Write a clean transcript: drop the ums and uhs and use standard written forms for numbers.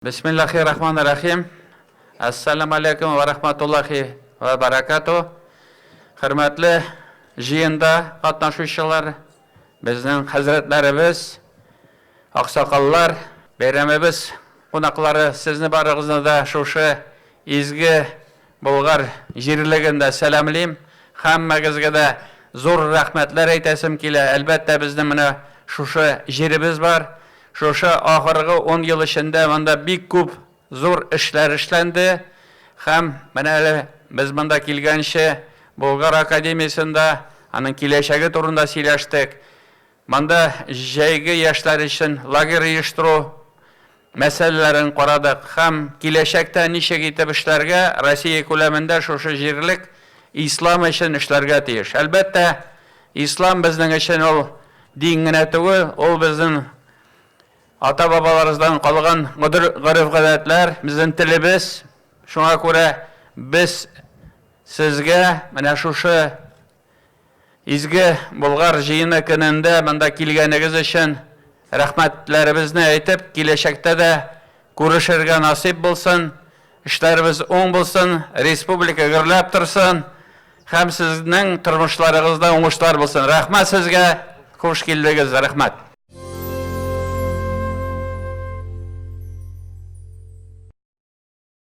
Bismillahirrahmanirrahim. Assalamu alaikum wa rahmatullahi wa barakatuh. Hürmetli jiyinda qatnaşuvchilar, bizning hazratlarimiz, oqsoqollar, bayramimiz qo'noqlari, sizni barig'izni da shu izgi Bulgar jirligida salamlayman. Hammagizga da zo'r rahmatlar aytasim kela. Albatta bizning mana shu jirimiz bor. Şoşa ahırgı 10 yıl içinde bunda bir küp zor işler işlendi. Hem bana biz bunda kilgenşe Bulgar Akademiyasında anın kileşegi turunda sileştik. Bunda jaygi yaşlar için lager uyuşturu meselelerini koradık. Hem kileşekte nişe gitip işlerge Россия köleminde şoşa jirlik İslam için işlerge tiyiş. Elbette İslam bizden için ol dingine tügü, ol bizden ata-babalarımızdan kalgan gırıf-gıdatlar, bizden tilimiz. Şuna göre biz sizge, mana şu izgi Bulgar jiyini gününde bunda kilgenigiz için rahmetlerimizni aytıp, kileşekte de görüşürge nasip bulsun, işlerimiz oң bulsun, Respublika gürlep tursun, hem sizning turmuşlarınızda oңuşlar bulsun. Rahmat sizge, hoş geldiniz, rahmat.